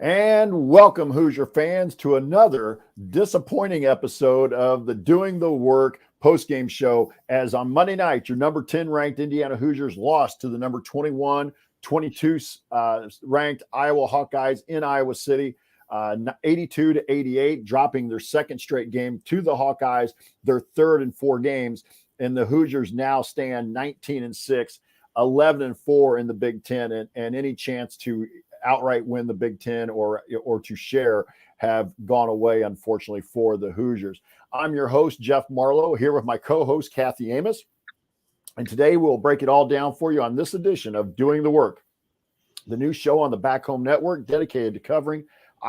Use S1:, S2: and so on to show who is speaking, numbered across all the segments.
S1: And welcome, Hoosier fans, to another disappointing episode of the Doing the Work postgame show. As on Monday night, your number 10 ranked Indiana Hoosiers lost to the number 21, 22 ranked Iowa Hawkeyes in Iowa City, 82-88, dropping their second straight game to the Hawkeyes, their third in 4 games. And the Hoosiers now stand 19-6, 11-4 in the Big Ten, and any chance to outright win the Big Ten or to share have gone away, unfortunately, for the Hoosiers. I'm your host, Jeff Marlow, here with my co-host, Kathy Amos. And today we'll break it all down for you on this edition of Doing the Work, the new show on the Back Home Network dedicated to covering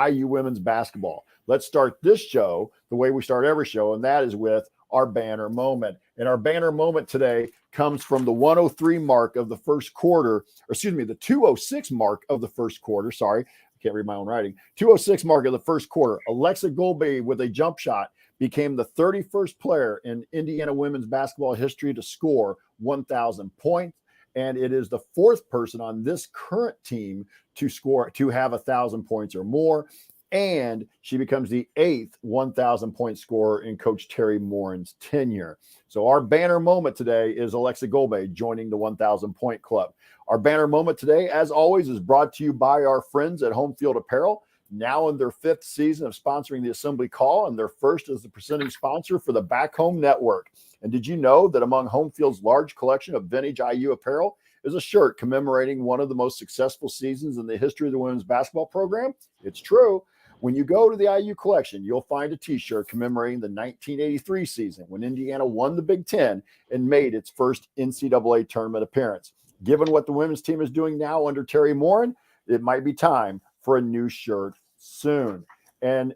S1: IU women's basketball. Let's start this show the way we start every show, and that is with our banner moment. And our banner moment today comes from the 103 mark of the first quarter, or excuse me, the 206 mark of the first quarter. Sorry, I can't read my own writing. 206 mark of the first quarter. Alexa Golbe with a jump shot became the 31st player in Indiana women's basketball history to score 1,000 points. And it is the 4th person on this current team to have 1,000 points or more. And she becomes the 8th 1,000-point scorer in Coach Terry Morin's tenure. So our banner moment today is Alexa Golbe joining the 1,000-point club. Our banner moment today, as always, is brought to you by our friends at Home Field Apparel, now in their 5th season of sponsoring the Assembly Call, and their first as the presenting sponsor for the Back Home Network. And did you know that among Home Field's large collection of vintage IU apparel is a shirt commemorating one of the most successful seasons in the history of the women's basketball program? It's true. When you go to the IU collection, you'll find a T-shirt commemorating the 1983 season when Indiana won the Big Ten and made its first NCAA tournament appearance. Given what the women's team is doing now under Terry Morin, it might be time for a new shirt soon. And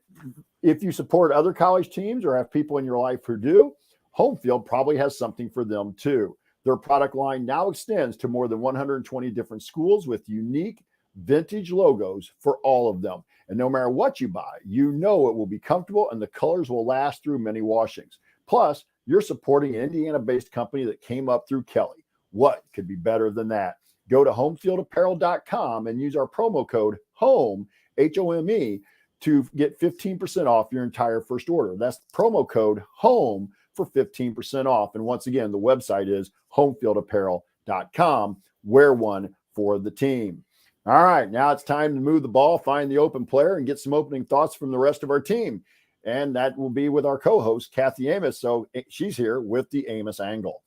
S1: if you support other college teams or have people in your life who do, Home Field probably has something for them too. Their product line now extends to more than 120 different schools with unique vintage logos for all of them. And no matter what you buy, you know it will be comfortable and the colors will last through many washings. Plus, you're supporting an Indiana-based company that came up through Kelly. What could be better than that? Go to homefieldapparel.com and use our promo code HOME, H-O-M-E, to get 15% off your entire first order. That's promo code HOME for 15% off. And once again, the website is homefieldapparel.com. Wear one for the team. All right, now it's time to move the ball, find the open player, and get some opening thoughts from the rest of our team. And that will be with our co-host, Kathy Amos. So she's here with the Amos angle.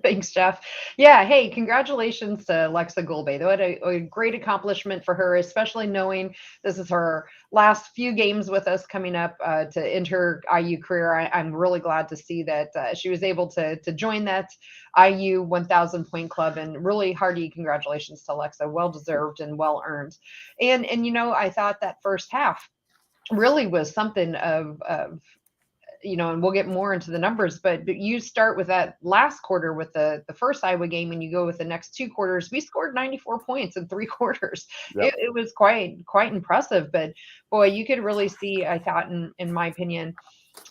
S2: Thanks, Jeff. Yeah, hey, congratulations to Alexa Golbe. What a great accomplishment for her, especially knowing this is her last few games with us coming up to end her IU career. I'm really glad to see that she was able to join that IU 1,000-point club, and really hearty congratulations to Alexa. Well-deserved and well-earned. And I thought that first half really was something of and we'll get more into the numbers, but you start with that last quarter with the first Iowa game and you go with the next 2 quarters. We scored 94 points in 3 quarters. Yep. It was quite impressive, but boy, you could really see, I thought, in my opinion,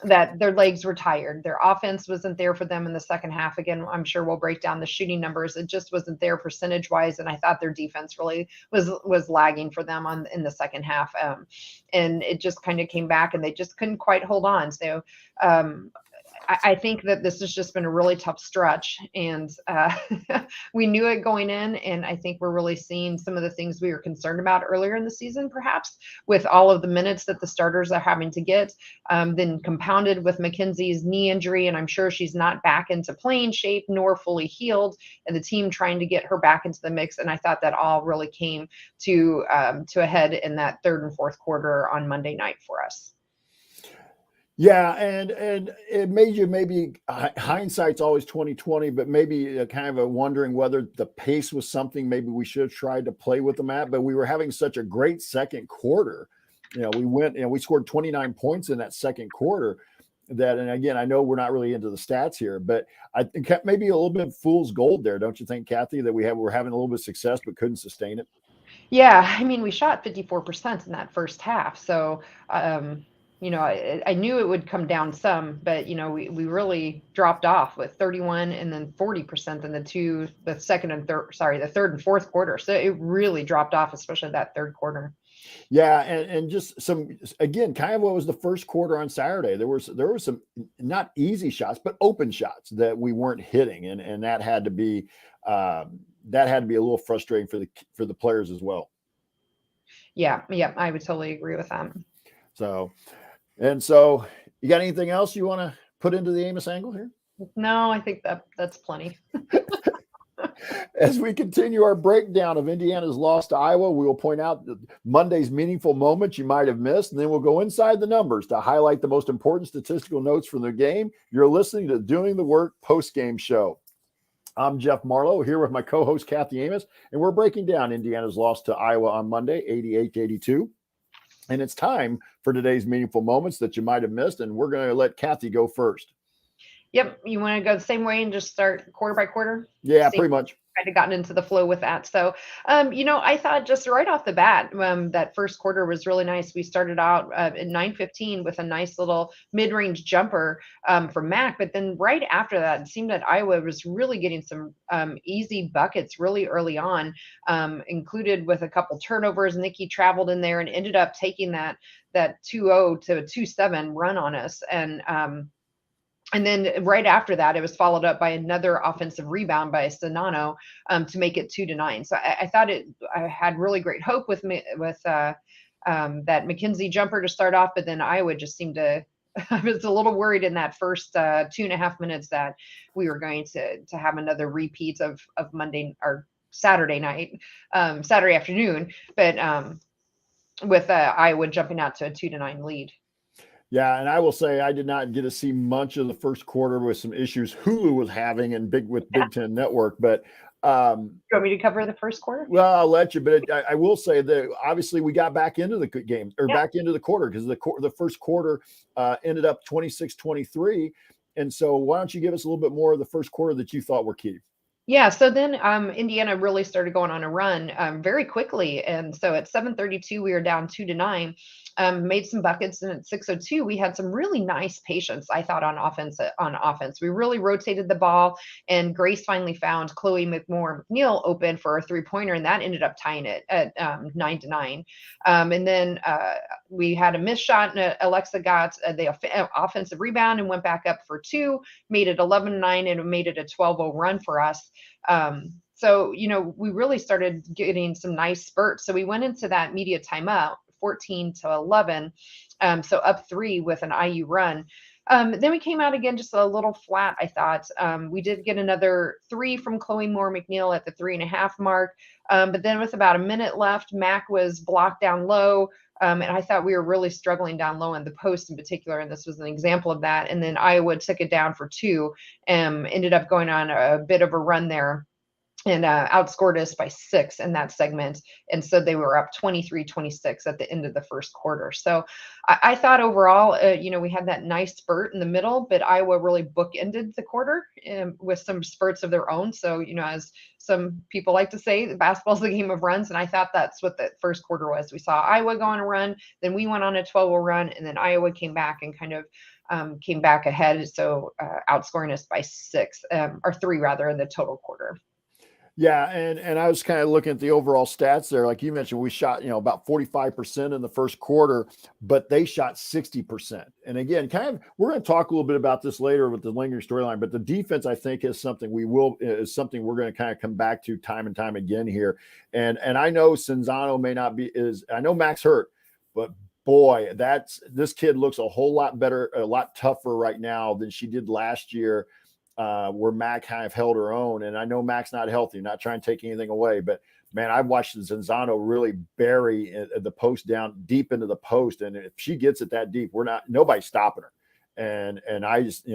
S2: that their legs were tired. Their offense wasn't there for them in the second half. Again, I'm sure we'll break down the shooting numbers. It just wasn't there percentage wise. And I thought their defense really was lagging for them in the second half. And it just kind of came back and they just couldn't quite hold on. So I think that this has just been a really tough stretch, and we knew it going in. And I think we're really seeing some of the things we were concerned about earlier in the season, perhaps with all of the minutes that the starters are having to get, then compounded with Mackenzie's knee injury. And I'm sure she's not back into playing shape nor fully healed, and the team trying to get her back into the mix. And I thought that all really came to a head in that 3rd and 4th quarter on Monday night for us.
S1: Yeah, and it made you, maybe hindsight's always 20/20, but maybe kind of wondering whether the pace was something maybe we should have tried to play with them at. But we were having such a great second quarter. We scored 29 points in that second quarter. And again, I know we're not really into the stats here, but I think maybe a little bit of fool's gold there, don't you think, Kathy? That we're having a little bit of success but couldn't sustain it.
S2: Yeah, I mean, we shot 54% in that first half, so. I knew it would come down some, but we really dropped off with 31 and then 40% in the third and fourth quarter. So it really dropped off, especially that third quarter.
S1: Yeah, and just again, kind of what was the first quarter on Saturday. There were some not easy shots, but open shots that we weren't hitting, and that had to be a little frustrating for the players as well.
S2: Yeah, I would totally agree with that.
S1: So you got anything else you want to put into the Amos angle here?
S2: No, I think that's plenty.
S1: As we continue our breakdown of Indiana's loss to Iowa, we will point out Monday's meaningful moments you might have missed, and then we'll go inside the numbers to highlight the most important statistical notes from the game. You're listening to Doing the Work post-game show. I'm Jeff Marlow, here with my co-host Kathy Amos, and we're breaking down Indiana's loss to Iowa on Monday, 88-82. And it's time for today's meaningful moments that you might have missed, and we're going to let Kathy go first.
S2: Yep. You want to go the same way and just start quarter by quarter?
S1: Yeah, pretty much.
S2: Kind of gotten into the flow with that. So, I thought just right off the bat, that first quarter was really nice. We started out at 9:15 with a nice little mid-range jumper from Mac, but then right after that, it seemed that Iowa was really getting some easy buckets really early on, included with a couple turnovers. Nikki traveled in there and ended up taking that 2-0 to a 2-7 run on us. And then right after that, it was followed up by another offensive rebound by Sonano to make it 2-9. So I thought I had really great hope with that McKenzie jumper to start off, but then Iowa just seemed to. I was a little worried in that first 2.5 minutes that we were going to have another repeat of Monday or Saturday night, Saturday afternoon, but with Iowa jumping out to a 2-9 lead.
S1: Yeah, and I will say I did not get to see much of the first quarter with some issues Hulu was having and Big Ten Network. But
S2: you want me to cover the first quarter?
S1: Well, I'll let you. But I will say that obviously we got back into the game or back into the quarter because the first quarter ended up 26-23. And so why don't you give us a little bit more of the first quarter that you thought were key?
S2: Yeah, so then Indiana really started going on a run very quickly. And so at 7:32, we were down 2-9, made some buckets. And at 6:02, we had some really nice patience, I thought, on offense. We really rotated the ball, and Grace finally found Chloe McNeil open for a three-pointer, and that ended up tying it at 9-9. And then we had a missed shot, and Alexa got the offensive rebound and went back up for 2, made it 11-9, and it made it a 12-0 run for us. So, we really started getting some nice spurts. So we went into that media timeout 14-11. So up 3 with an IU run. Then we came out again, just a little flat, I thought. We did get another 3 from Chloe McNeil at the 3.5 mark. But then with about a minute left, Mac was blocked down low. And I thought we were really struggling down low in the post in particular, and this was an example of that. And then Iowa took it down for 2, ended up going on a bit of a run there and outscored us by 6 in that segment. And so they were up 23-26 at the end of the first quarter. So I thought overall, we had that nice spurt in the middle, but Iowa really bookended the quarter with some spurts of their own. So, as some people like to say, basketball's the game of runs. And I thought that's what the first quarter was. We saw Iowa go on a run, then we went on a 12-0 run, and then Iowa came back and kind of came back ahead. So outscoring us by 6 or 3 rather in the total quarter.
S1: Yeah, and I was kind of looking at the overall stats there. Like you mentioned, we shot, about 45% in the first quarter, but they shot 60%. And again, we're going to talk a little bit about this later with the lingering storyline, but the defense, I think, is something we're going to kind of come back to time and time again here. And I know Cinzano may not be I know Mac's hurt, but boy, this kid looks a whole lot better, a lot tougher right now than she did last year. Where Mac kind of held her own. And I know Mac's not healthy, not trying to take anything away, but man, I've watched Cinzano really bury the post down deep into the post. And if she gets it that deep, nobody's stopping her. And I just,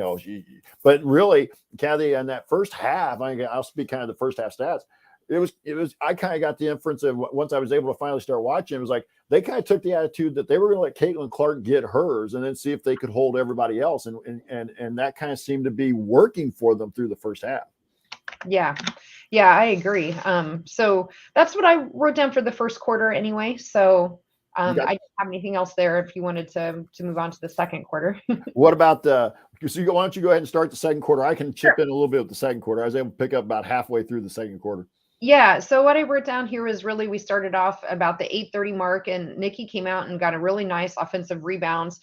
S1: but really, Kathy, on that first half, I'll speak kind of the first half stats. It was, I kind of got the inference of once I was able to finally start watching, it was like, they kind of took the attitude that they were going to let Caitlin Clark get hers and then see if they could hold everybody else. And that kind of seemed to be working for them through the first half.
S2: Yeah, I agree. So that's what I wrote down for the first quarter anyway. So I didn't have anything else there if you wanted to move on to the second quarter.
S1: What about why don't you go ahead and start the second quarter? I can chip
S2: Sure.
S1: in a little bit with the second quarter. I was able to pick up about halfway through the second quarter.
S2: Yeah, so what I wrote down here was really we started off about the 8:30 mark, and Nikki came out and got a really nice offensive rebounds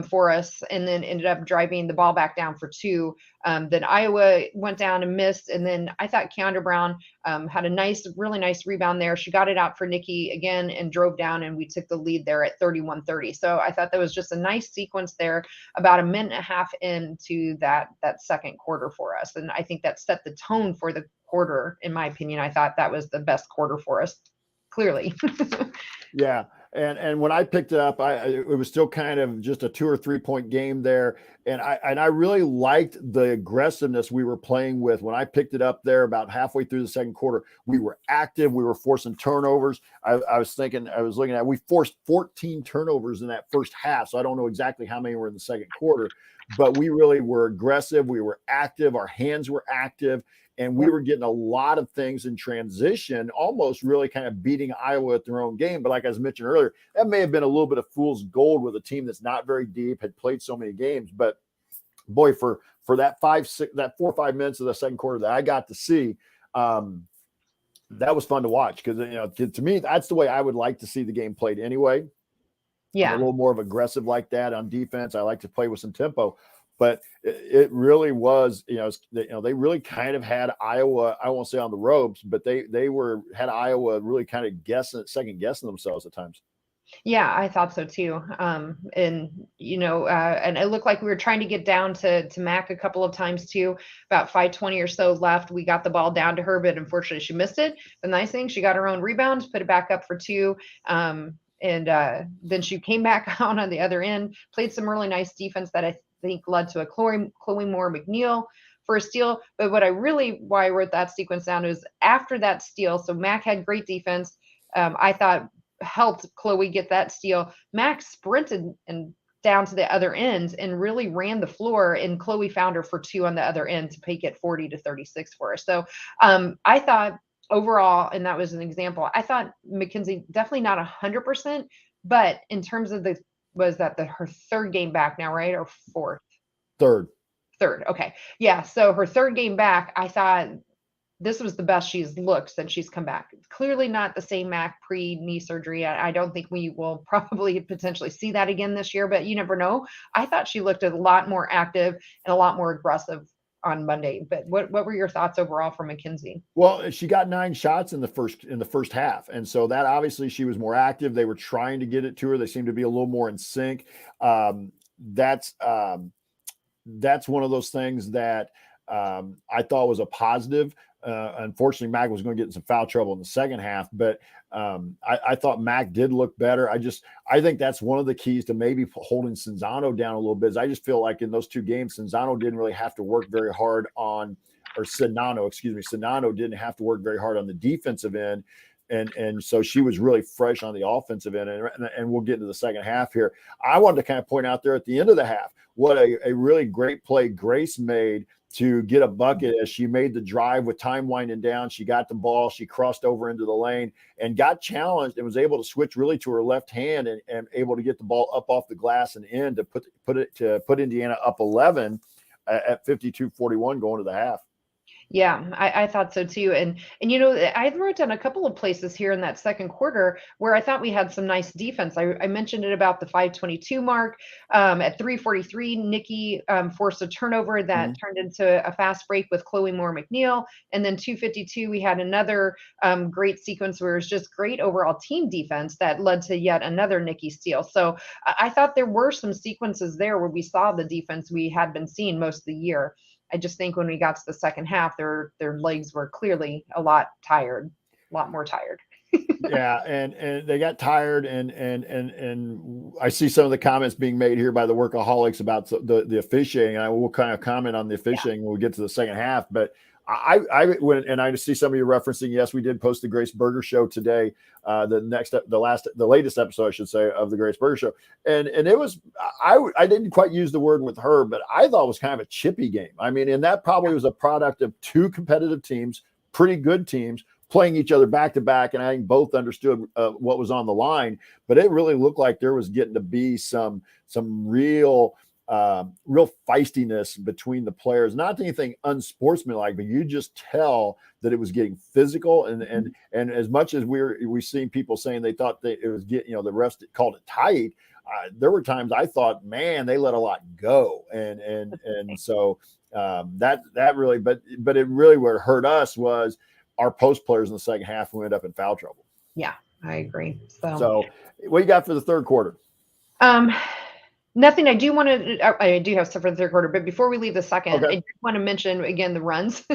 S2: for us, and then ended up driving the ball back down for two. Then Iowa went down and missed, and then I thought Keandra Brown had a really nice rebound there. She got it out for Nikki again and drove down, and we took the lead there at 31-30. So I thought that was just a nice sequence there, about a minute and a half into that second quarter for us, and I think that set the tone for the quarter. In my opinion, I thought that was the best quarter for us, clearly.
S1: Yeah. And when I picked it up, it was still kind of just a 2 or 3 point game there. And I really liked the aggressiveness we were playing with. When I picked it up there about halfway through the second quarter, we were active. We were forcing turnovers. I was looking at, we forced 14 turnovers in that first half. So I don't know exactly how many were in the second quarter, but we really were aggressive. We were active. Our hands were active. And we were getting a lot of things in transition, almost really kind of beating Iowa at their own game. But like I was mentioned earlier, that may have been a little bit of fool's gold with a team that's not very deep, had played so many games. But boy, for that 4 or 5 minutes of the second quarter that I got to see, that was fun to watch because, to me, that's the way I would like to see the game played anyway.
S2: Yeah.
S1: I'm a little more of aggressive like that on defense. I like to play with some tempo. But it really was, they really kind of had Iowa, I won't say on the ropes, but they had Iowa really kind of second guessing themselves at times.
S2: Yeah, I thought so too. And it looked like we were trying to get down to Mac a couple of times too. About 5:20 or so left, we got the ball down to her, but unfortunately she missed it. The nice thing, she got her own rebound, put it back up for two. And then she came back on the other end, played some really nice defense that I think led to a Chloe Moore McNeil for a steal. But why I wrote that sequence down is after that steal. So Mac had great defense. I thought helped Chloe get that steal. Mac sprinted and down to the other end and really ran the floor, and Chloe found her for two on the other end to make it 40-36 for her. So I thought overall, and that was an example, I thought Mackenzie definitely not 100%, but in terms of her third game back now, right? Or fourth?
S1: Third.
S2: Okay. Yeah. So her third game back, I thought this was the best she's looked since she's come back. Clearly not the same Mac pre-knee surgery. I don't think we will probably potentially see that again this year, but you never know. I thought she looked a lot more active and a lot more aggressive on Monday. But what were your thoughts overall from Mackenzie?
S1: Well, she got 9 shots in the first half, and so that obviously she was more active. They were trying to get it to her. They seemed to be a little more in sync. That's one of those things that I thought was a positive. Unfortunately, Mac was going to get in some foul trouble in the second half, but I thought Mac did look better. I think that's one of the keys to maybe holding Cinzano down a little bit. I just feel like in those 2 games, Cinzano didn't really have to work very hard Cinzano didn't have to work very hard on the defensive end. And so she was really fresh on the offensive end. And we'll get into the second half here. I wanted to kind of point out there at the end of the half, what a really great play Grace made to get a bucket as she made the drive with time winding down. She got the ball, she crossed over into the lane and got challenged and was able to switch really to her left hand and able to get the ball up off the glass and in to put Indiana up 11 at 52-41 going to the half.
S2: Yeah, I thought so too. And I wrote down a couple of places here in that second quarter where I thought we had some nice defense. I mentioned it about the 5:22 mark. At 3:43, Nikki forced a turnover that turned into a fast break with Chloe Moore McNeil. And then 2:52, we had another great sequence where it was just great overall team defense that led to yet another Nikki steal. So I thought there were some sequences there where we saw the defense we had been seeing most of the year. I just think when we got to the second half, their legs were clearly a lot more tired.
S1: Yeah, and they got tired, and I see some of the comments being made here by the workaholics about the officiating, and I will kind of comment on the officiating when we get to the second half. But I see some of you referencing. Yes, we did post the Grace Berger show today. The latest episode, I should say, of the Grace Berger show, and it was I didn't quite use the word with her, but I thought it was kind of a chippy game. I mean, and that probably was a product of 2 competitive teams, pretty good teams, playing each other back to back, and I think both understood what was on the line. But it really looked like there was getting to be some real feistiness between the players. Not anything unsportsmanlike, but you just tell that it was getting physical. And as much as we've seen people saying they thought that it was getting, the refs called it tight. There were times I thought, man, they let a lot go, and so that really, but it really what hurt us was our post players in the second half who ended up in foul trouble.
S2: Yeah, I agree.
S1: So what you got for the third quarter?
S2: Nothing. I do have stuff for the third quarter, but before we leave the second,
S1: Okay.
S2: I just want to mention again the runs.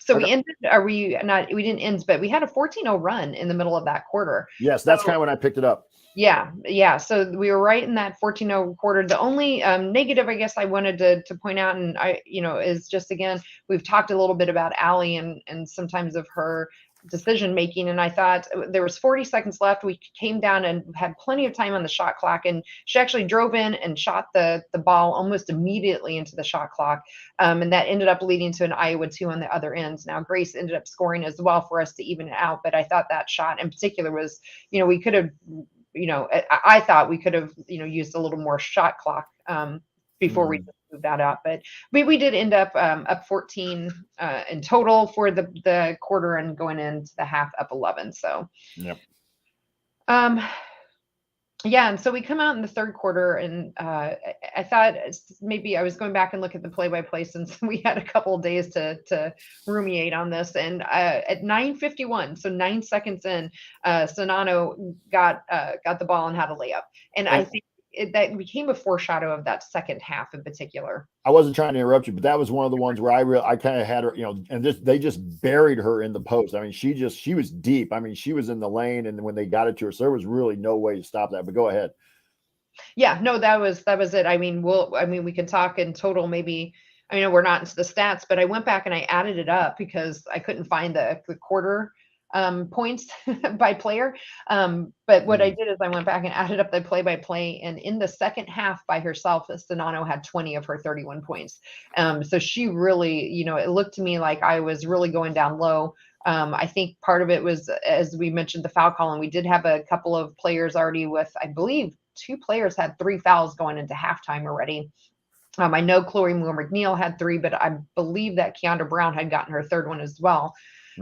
S2: So
S1: Okay.
S2: we didn't end, but we had a 14-0 run in the middle of that quarter.
S1: Yes, that's kind of when I picked it up.
S2: Yeah. So we were right in that 14-0 quarter. The only negative, I guess, I wanted to point out, and is just, again, we've talked a little bit about Allie and sometimes of her decision making, and I thought there was 40 seconds left. We came down and had plenty of time on the shot clock, and she actually drove in and shot the ball almost immediately into the shot clock, and that ended up leading to an Iowa 2 on the other ends. Now Grace ended up scoring as well for us to even it out, but I thought that shot in particular was, we could have, I thought we could have, used a little more shot clock before we moved that up. But we did end up 14 in total for the quarter, and going into the half up 11. So,
S1: yep.
S2: Yeah, and so we come out in the third quarter, and I thought maybe I was going back and look at the play-by-play since we had a couple of days to ruminate on this. And at 9:51, so 9 seconds in, Sonano got the ball and had a layup. And I think that became a foreshadow of that second half in particular.
S1: I wasn't trying to interrupt you, but that was one of the ones where I kind of had her, and they just buried her in the post. I mean, she was deep. I mean, she was in the lane, and when they got it to her, so there was really no way to stop that. But go ahead.
S2: Yeah, no, that was it. I mean, we can talk in total. Maybe, I know we're not into the stats, but I went back and I added it up because I couldn't find the quarter points by player. But what I did is I went back and added up the play-by-play, and in the second half by herself, Sonano had 20 of her 31 points. So she really, it looked to me like I was really going down low. I think part of it was, as we mentioned, the foul call, and we did have a couple of players already with, I believe, 2 players had 3 fouls going into halftime already. I know Chloe Moore McNeil had 3, but I believe that Keandra Brown had gotten her third one as well.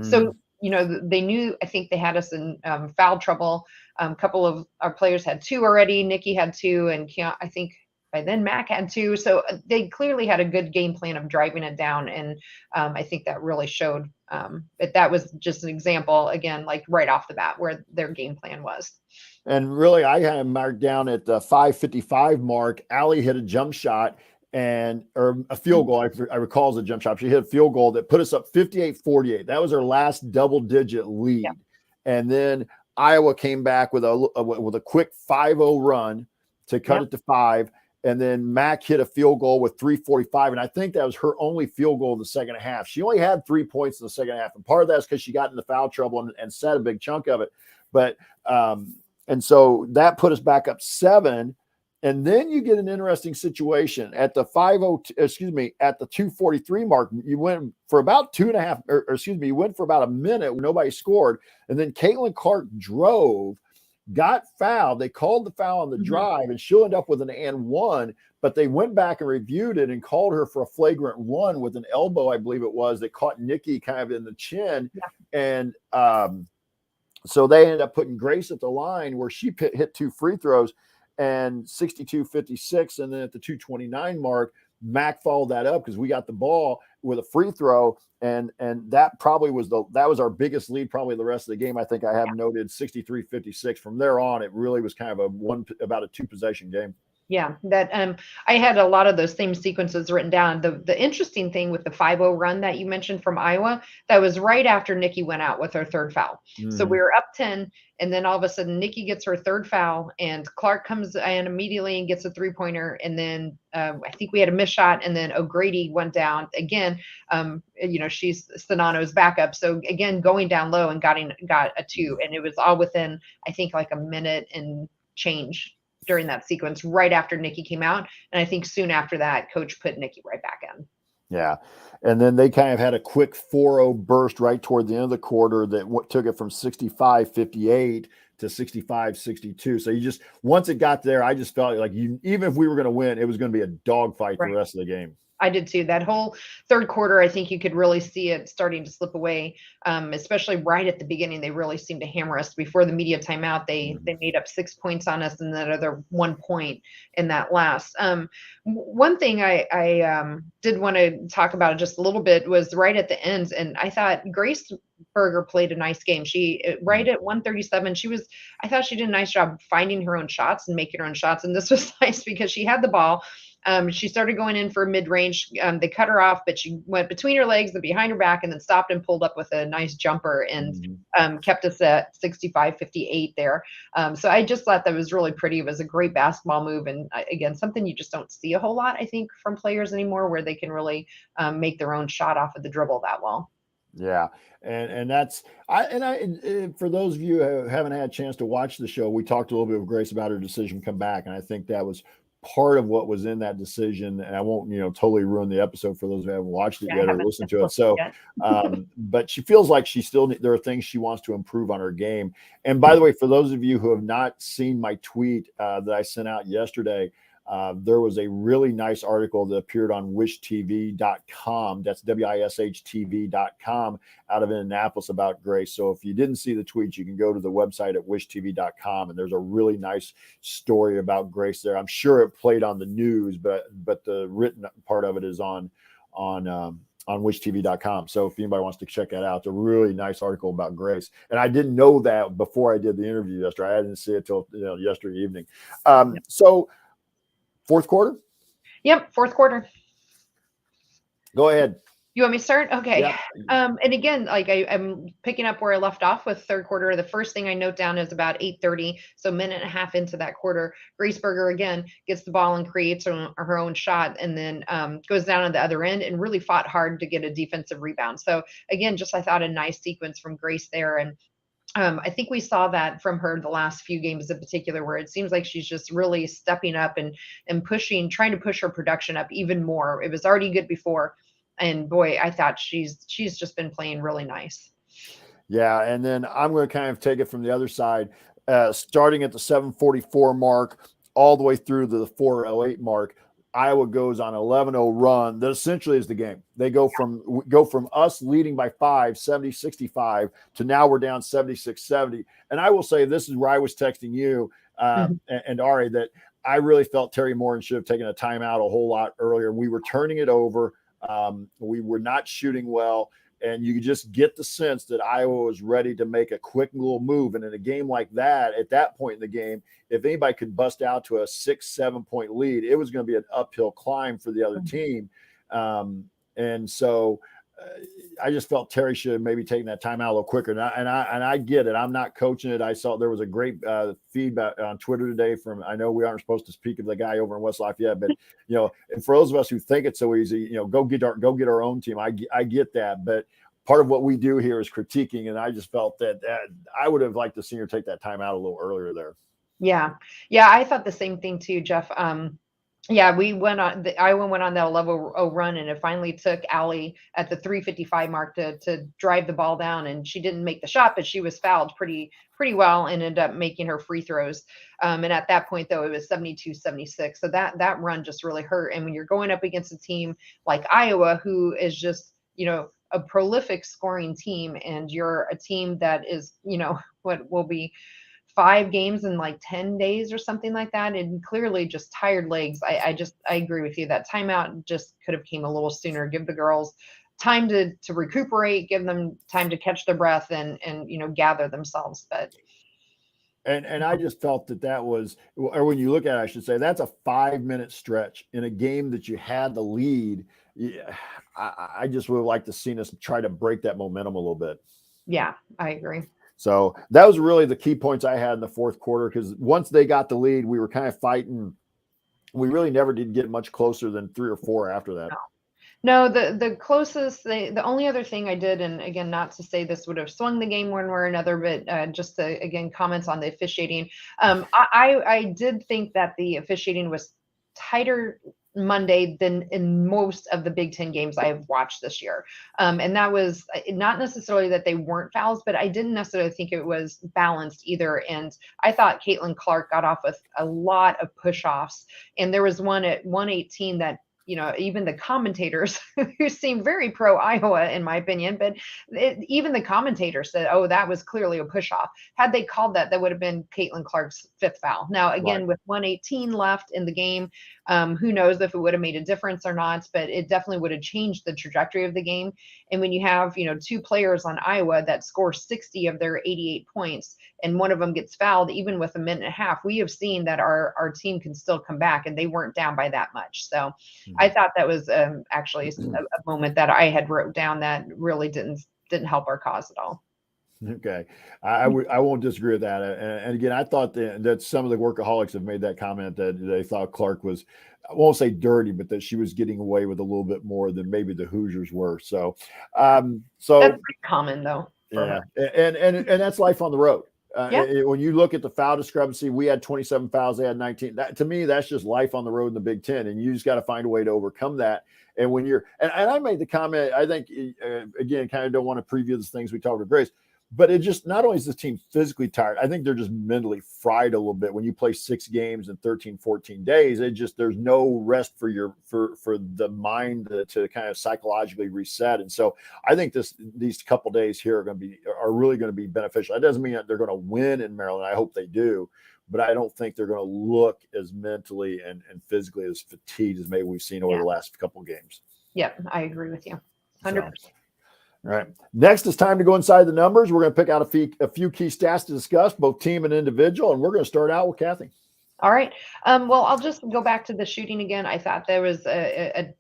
S2: So, they knew, I think they had us in foul trouble. A couple of our players had 2 already. Nikki had 2, and I think by then Mac had 2. So they clearly had a good game plan of driving it down. And I think that really showed that was just an example, again, like right off the bat, where their game plan was.
S1: And really, I had him marked down at the 5:55 mark. Allie hit a jump shot or a field goal. I recall as a jump shot. She hit a field goal that put us up 58-48. That was our last double-digit lead. Yeah. And then Iowa came back with a quick 5-0 run to cut it to 5. And then Mac hit a field goal with 3:45. And I think that was her only field goal in the second half. She only had 3 points in the second half. And part of that's because she got into foul trouble and set a big chunk of it. But and so that put us back up 7. And then you get an interesting situation at the 2:43 mark. You went for about 2.5, you went for about a minute when nobody scored. And then Caitlin Clark drove, got fouled. They called the foul on the drive, and she'll end up with an and 1. But they went back and reviewed it and called her for a flagrant 1 with an elbow, I believe it was, that caught Nikki kind of in the chin. Yeah. And so they ended up putting Grace at the line where she hit 2 free throws, and 62-56. And then at the 2:29 mark, Mac followed that up because we got the ball with a free throw. And that probably was our biggest lead, probably the rest of the game. I think I have noted 63-56. From there on, it really was kind of about a 2-possession game.
S2: Yeah, that I had a lot of those same sequences written down. The interesting thing with the 5-0 run that you mentioned from Iowa, that was right after Nikki went out with her third foul. So we were up 10, and then all of a sudden Nikki gets her third foul, and Clark comes in immediately and gets a 3-pointer, and then I think we had a missed shot, and then O'Grady went down again. She's Sonano's backup, so again going down low and got a 2, and it was all within, I think, like a minute and change during that sequence right after Nikki came out. And I think soon after that, Coach put Nikki right back in.
S1: Yeah. And then they kind of had a quick 4-0 burst right toward the end of the quarter that took it from 65-58 to 65-62. So you just, once it got there, I just felt like even if we were going to win, it was going to be a dogfight the
S2: Right.
S1: rest of the game.
S2: I did too. That whole third quarter, I think you could really see it starting to slip away, especially right at the beginning. They really seemed to hammer us before the media timeout. They made up 6 points on us and then another 1 point in that last. One thing I did want to talk about just a little bit was right at the end, and I thought Grace Berger played a nice game. She right at 137, I thought she did a nice job finding her own shots and making her own shots. And this was nice because she had the ball. She started going in for mid-range. They cut her off, but she went between her legs and behind her back and then stopped and pulled up with a nice jumper and kept us at 65-58 there. So I just thought that was really pretty. It was a great basketball move. And again, something you just don't see a whole lot, I think, from players anymore, where they can really make their own shot off of the dribble that well.
S1: Yeah. And that's, for those of you who haven't had a chance to watch the show, we talked a little bit with Grace about her decision to come back. And I think that was part of what was in that decision. And I won't, totally ruin the episode for those who haven't watched it yet or listened to it. So, but she feels like there are things she wants to improve on her game. And by the way, for those of you who have not seen my tweet that I sent out yesterday, there was a really nice article that appeared on wishtv.com. That's WISHTV.com out of Indianapolis about Grace. So if you didn't see the tweet, you can go to the website at wishtv.com, and there's a really nice story about Grace there. I'm sure it played on the news, but the written part of it is on wishtv.com. So if anybody wants to check that out, it's a really nice article about Grace. And I didn't know that before I did the interview yesterday. I didn't see it till yesterday evening. So fourth quarter?
S2: Yep, fourth quarter.
S1: Go ahead.
S2: You want me to start? Okay.
S1: Yeah.
S2: And again, like I'm picking up where I left off with third quarter. The first thing I note down is about 8:30, so a minute and a half into that quarter. Grace Berger again gets the ball and creates her own shot, and then goes down on the other end and really fought hard to get a defensive rebound. So again, just I thought a nice sequence from Grace there. And I think we saw that from her the last few games in particular, where it seems like she's just really stepping up and trying to push her production up even more. It was already good before. And boy, I thought she's just been playing really nice.
S1: Yeah. And then I'm going to kind of take it from the other side, starting at the 7:44 mark, all the way through to the 4:08 mark. Iowa goes on 11-0 run that essentially is the game. They go from us leading by 5, 70-65, to now we're down 76-70. And I will say, this is where I was texting you and Ari, that I really felt Terry Morin should have taken a timeout a whole lot earlier. We were turning it over. We were not shooting well. And you could just get the sense that Iowa was ready to make a quick little move. And in a game like that, at that point in the game, if anybody could bust out to a 6-7 point lead, it was going to be an uphill climb for the other team. And so I just felt Terry should have maybe taken that timeout a little quicker. And I get it. I'm not coaching it. I saw there was a great feedback on Twitter today from, I know we aren't supposed to speak of the guy over in West Lafayette, but and for those of us who think it's so easy, go get our own team. I get that, but part of what we do here is critiquing, and I just felt that I would have liked to see her take that timeout a little earlier there.
S2: Yeah, I thought the same thing too, Jeff. Iowa went on that 11-0 run, and it finally took Allie at the 3:55 mark to drive the ball down, and she didn't make the shot, but she was fouled pretty well and ended up making her free throws. And at that point, though, it was 72-76. So that run just really hurt. And when you're going up against a team like Iowa, who is just a prolific scoring team, and you're a team that is what will be 5 games in like 10 days or something like that, and clearly just tired legs. I agree with you. That timeout just could have came a little sooner. Give the girls time to recuperate, give them time to catch their breath and gather themselves. But
S1: and I just felt that was, or when you look at it, I should say, that's a 5-minute stretch in a game that you had the lead. Yeah, I just would have liked to seen us try to break that momentum a little bit.
S2: Yeah, I agree.
S1: So that was really the key points I had in the fourth quarter, because once they got the lead, we were kind of fighting. We really never did get much closer than 3 or 4 after that.
S2: No, the closest, the only other thing I did, and again, not to say this would have swung the game one way or another, but just to, again, comments on the officiating. I did think that the officiating was tighter Monday than in most of the Big Ten games I have watched this year. And that was not necessarily that they weren't fouls, but I didn't necessarily think it was balanced either. And I thought Caitlin Clark got off with a lot of push-offs. And there was one at 118 that, even the commentators who seem very pro Iowa, in my opinion, but even the commentators said, oh, that was clearly a push off. Had they called that, that would have been Caitlin Clark's 5th foul. Now, again,
S1: Right.
S2: with 118 left in the game, who knows if it would have made a difference or not, but it definitely would have changed the trajectory of the game. And when you have, 2 players on Iowa that score 60 of their 88 points, and one of them gets fouled, even with a minute and a half, we have seen that our team can still come back, and they weren't down by that much. So I thought that was actually a moment that I had wrote down that really didn't help our cause at all.
S1: Okay. I won't disagree with that. And again, I thought that some of the workaholics have made that comment that they thought Clark was, I won't say dirty, but that she was getting away with a little bit more than maybe the Hoosiers were. So that's
S2: pretty common though.
S1: Yeah. And that's life on the road. When you look at the foul discrepancy, we had 27 fouls, they had 19. To me, that's just life on the road in the Big Ten, and you just got to find a way to overcome that. And when you're, and I made the comment, I think, again, kind of don't want to preview the things we talked with Grace, but it just, not only is this team physically tired, I think they're just mentally fried a little bit. When you play 6 games in 13, 14 days, there's no rest for the mind to kind of psychologically reset. And so I think these couple days here are really going to be beneficial. That doesn't mean that they're going to win in Maryland. I hope they do, but I don't think they're going to look as mentally and physically as fatigued as maybe we've seen over the last couple of games.
S2: Yeah, I agree with you. 100%.
S1: All right. Next, it's time to go inside the numbers. We're going to pick out a few key stats to discuss, both team and individual, and we're going to start out with Kathy.
S2: All right. Well, I'll just go back to the shooting again. I thought there was a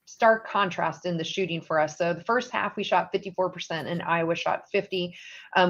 S2: stark contrast in the shooting for us. So the first half we shot 54% and Iowa shot 50.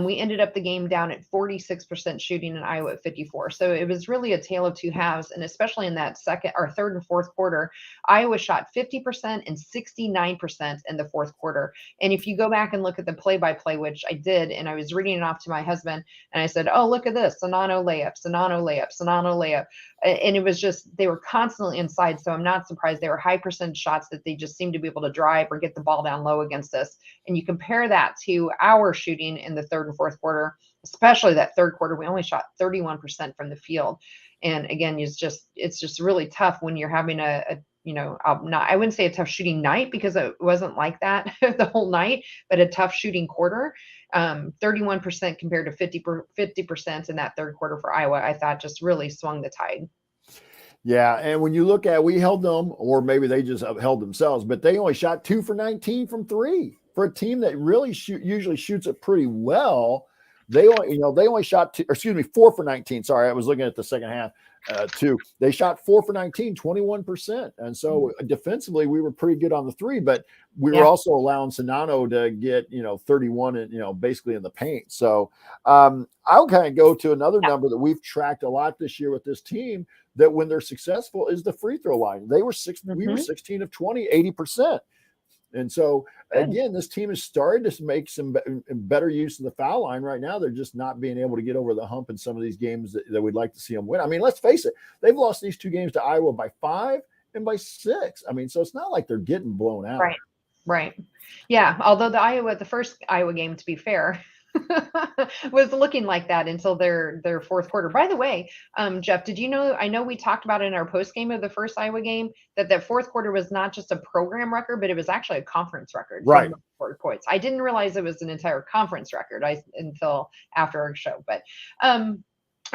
S2: We ended up the game down at 46% shooting and Iowa at 54. So it was really a tale of two halves. And especially in that third and fourth quarter, Iowa shot 50% and 69% in the fourth quarter. And if you go back and look at the play-by-play, which I did, and I was reading it off to my husband, and I said, oh, look at this, Sonano layup, Sonano layup, Sonano layup. And it was just, they were constantly inside. So I'm not surprised. They were high percent shots that they just seemed to be able to drive or get the ball down low against us. And you compare that to our shooting in the third and fourth quarter, especially that third quarter, we only shot 31% from the field. And again, it's just really tough when you're having I wouldn't say a tough shooting night, because it wasn't like that the whole night, but a tough shooting quarter. 31% compared to 50% in that third quarter for Iowa, I thought just really swung the tide.
S1: Yeah, and when you look at, we held them, or maybe they just held themselves, but they only shot 2 for 19 from 3 for a team that really usually shoots it pretty well. They only shot 4 for 19. Sorry, I was looking at the second half. 2. They shot 4 for 19, 21%. And so defensively, we were pretty good on the 3, but we were also allowing Sonano to get, 31 and, basically in the paint. So I'll kind of go to another number that we've tracked a lot this year with this team, that when they're successful is the free throw line. We were 16 of 20, 80%. And so, again, this team has started to make some better use of the foul line right now. They're just not being able to get over the hump in some of these games that we'd like to see them win. I mean, let's face it. They've lost these 2 games to Iowa by 5 and by 6. I mean, so it's not like they're getting blown out.
S2: Right. Yeah. Although the first Iowa game, to be fair, was looking like that until their fourth quarter. By the way, Jeff, did you know, I know we talked about it in our post game of the first Iowa game, that fourth quarter was not just a program record, but it was actually a conference record.
S1: Right.
S2: 4 points. I didn't realize it was an entire conference record until after our show, but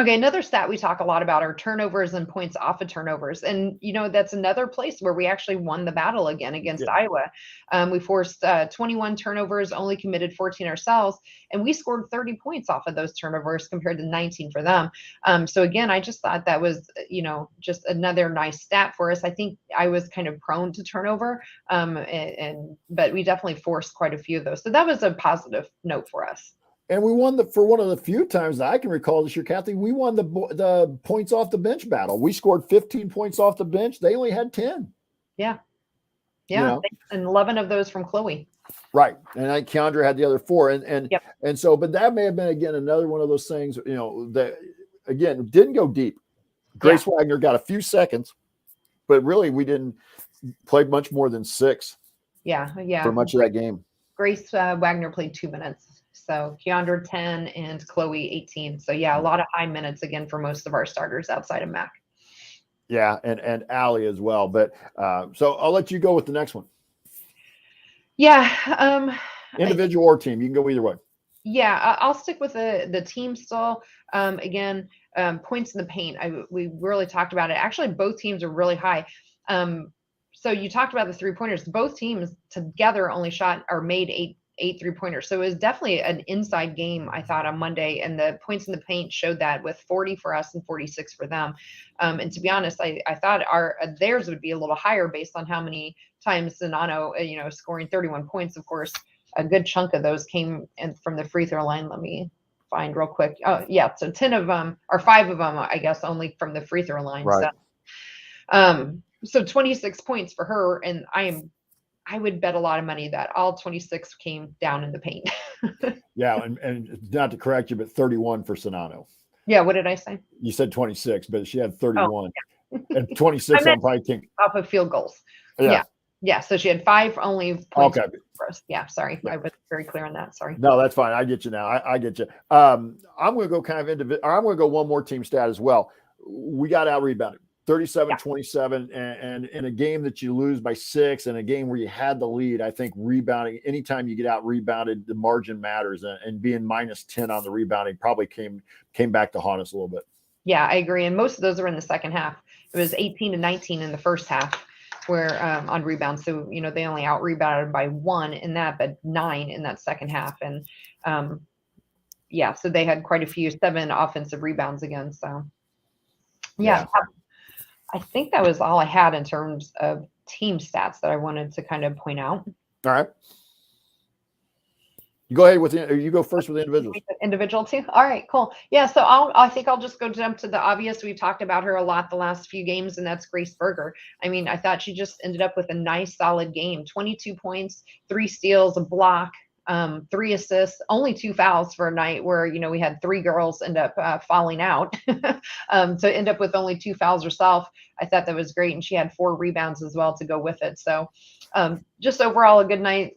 S2: okay, another stat we talk a lot about are turnovers and points off of turnovers. And, that's another place where we actually won the battle again against Iowa. We forced 21 turnovers, only committed 14 ourselves, and we scored 30 points off of those turnovers compared to 19 for them. So again, I just thought that was, just another nice stat for us. I think I was kind of prone to turnover, but we definitely forced quite a few of those. So that was a positive note for us.
S1: And we won for one of the few times that I can recall this year, Kathy, we won the points off the bench battle. We scored 15 points off the bench. They only had 10.
S2: Yeah. And 11 of those from Chloe.
S1: Right. And Keandra had the other 4. And so, but that may have been, again, another one of those things, that, again, didn't go deep. Grace Wagner got a few seconds but really we didn't play much more than 6 for much of that game.
S2: Grace Wagner played 2 minutes. So Keandra 10 and Chloe 18. So yeah, a lot of high minutes again for most of our starters outside of Mac.
S1: Yeah, and Allie as well. But so I'll let you go with the next one.
S2: Yeah.
S1: Individual or team, you can go either way.
S2: Yeah, I'll stick with the team still. Again, points in the paint. We really talked about it. Actually, both teams are really high. So you talked about the 3-pointers. Both teams together only shot or made eight 3-pointers. So it was definitely an inside game, I thought, on Monday. And the points in the paint showed that, with 40 for us and 46 for them. And to be honest, I thought theirs would be a little higher based on how many times Zanano, scoring 31 points, of course. A good chunk of those came in from the free throw line. Let me find real quick. Oh, yeah. So 10 of them, or 5 of them, I guess, only from the free throw line.
S1: Right.
S2: So 26 points for her. And I would bet a lot of money that all 26 came down in the paint.
S1: Yeah. And not to correct you, but 31 for Sonano.
S2: Yeah. What did I say?
S1: You said 26, but she had 31.
S2: Oh, yeah.
S1: And 26 on probably think
S2: off of field goals.
S1: Yeah.
S2: Yeah. So she had 5 only points.
S1: Okay.
S2: For us. Yeah. Sorry. I was very clear on that. Sorry.
S1: No, that's fine. I get you now. I get you. I'm going to go kind of individual. I'm going to go one more team stat as well. We got out rebounded 37-27. And in a game that you lose by 6, and a game where you had the lead, I think rebounding, anytime you get out rebounded, the margin matters, and being -10 on the rebounding probably came back to haunt us a little bit.
S2: Yeah, I agree. And most of those are in the second half. It was 18-19 in the first half, where on rebounds. So, they only out rebounded by 1 in that, but 9 in that second half. And so they had quite a few 7 offensive rebounds again. So yeah, I think that was all I had in terms of team stats that I wanted to kind of point out.
S1: All right. You go ahead you go first with the individuals.
S2: Individual too. All right, cool. Yeah. So I think I'll just jump to the obvious. We've talked about her a lot the last few games, and that's Grace Berger. I mean, I thought she just ended up with a nice solid game, 22 points, 3 steals, a block, 3 assists, only 2 fouls for a night where, we had 3 girls end up falling out. To end up with only 2 fouls herself, I thought that was great. And she had 4 rebounds as well to go with it. So just overall a good night.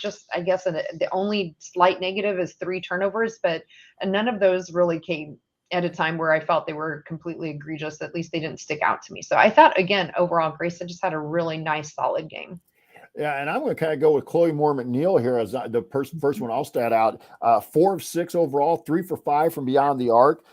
S2: Just, I guess, the only slight negative is 3 turnovers, but none of those really came at a time where I felt they were completely egregious. At least they didn't stick out to me. So I thought, again, overall, Grace just had a really nice, solid game.
S1: Yeah, and I'm going to kind of go with Chloe Moore McNeil here as the first one I'll stat out. 4 of 6 overall, 3 for 5 from beyond the arc,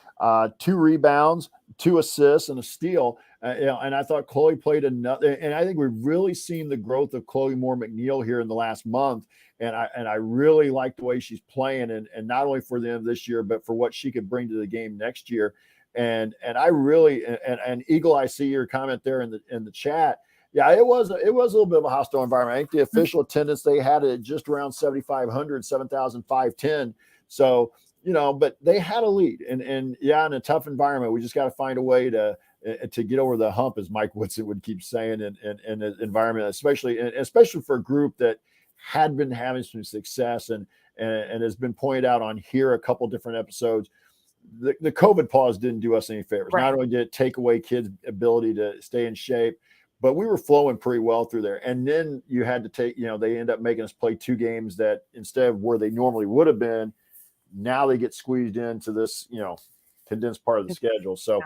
S1: 2 rebounds, 2 assists, and a steal. And I thought Chloe played another. And I think we've really seen the growth of Chloe Moore McNeil here in the last month. And I really like the way she's playing, and not only for the end of this year, but for what she could bring to the game next year. And I really and Eagle, I see your comment there in the chat. Yeah, it was a little bit of a hostile environment. I think the official attendance, they had it at just around 7,500, 7,510. So, but they had a lead, and in a tough environment, we just got to find a way to get over the hump, as Mike Woodson would keep saying, in an environment, especially for a group that had been having some success and has been pointed out on here a couple different episodes. The COVID pause didn't do us any favors. Right. Not only did it take away kids' ability to stay in shape, but we were flowing pretty well through there. And then you had to take, they end up making us play 2 games that instead of where they normally would have been, now they get squeezed into this, condensed part of the schedule. So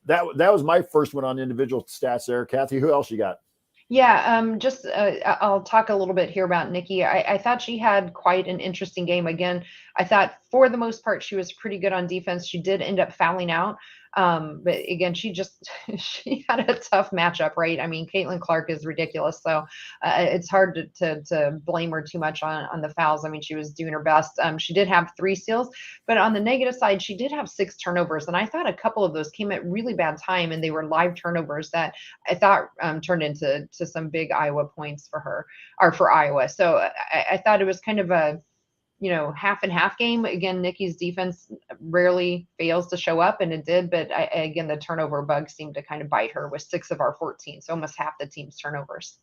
S1: that was my first one on individual stats there. Kathy, who else you got?
S2: Yeah, I'll talk a little bit here about Nikki. I thought she had quite an interesting game. Again, I thought for the most part, she was pretty good on defense. She did end up fouling out. But again, she had a tough matchup, right? I mean, Caitlin Clark is ridiculous. So it's hard to blame her too much on the fouls. I mean, she was doing her best. She did have 3 steals, but on the negative side, she did have 6 turnovers. And I thought a couple of those came at really bad time, and they were live turnovers that I thought turned into some big Iowa points for her, or for Iowa. So I thought it was kind of a, half and half game. Again, Nikki's defense rarely fails to show up, and it did. But again, the turnover bug seemed to kind of bite her with 6 of our 14, so almost half the team's turnovers.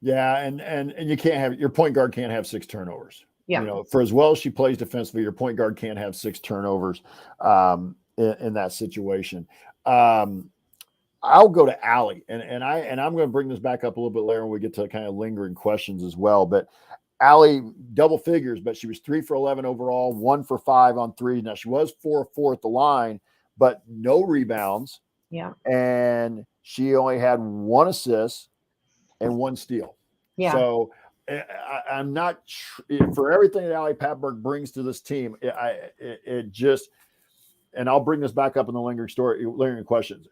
S1: Yeah, and you can't have, your point guard can't have 6 turnovers.
S2: Yeah.
S1: For as well as she plays defensively, your point guard can't have 6 turnovers in that situation. I'll go to Allie, and I'm going to bring this back up a little bit later when we get to kind of lingering questions as well. But Allie, double figures, but she was 3 for 11 overall, 1 for 5 on three. Now she was 4 for 4 at the line, but no rebounds.
S2: Yeah.
S1: And she only had 1 assist and 1 steal.
S2: Yeah.
S1: So I'm not for everything that Allie Patberg brings to this team. It just, and I'll bring this back up in the lingering questions.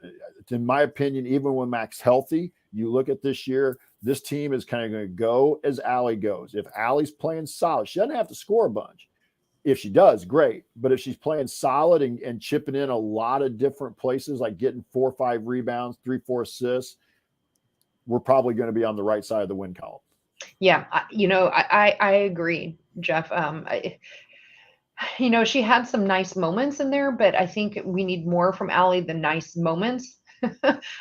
S1: In my opinion, even when Mac's healthy, you look at this year, this team is kind of going to go as Allie goes. If Allie's playing solid, she doesn't have to score a bunch. If she does, great. But if she's playing solid and chipping in a lot of different places, like getting 4 or 5 rebounds, 3, 4 assists, we're probably going to be on the right side of the win column.
S2: Yeah. I agree, Jeff. She had some nice moments in there, but I think we need more from Allie than nice moments.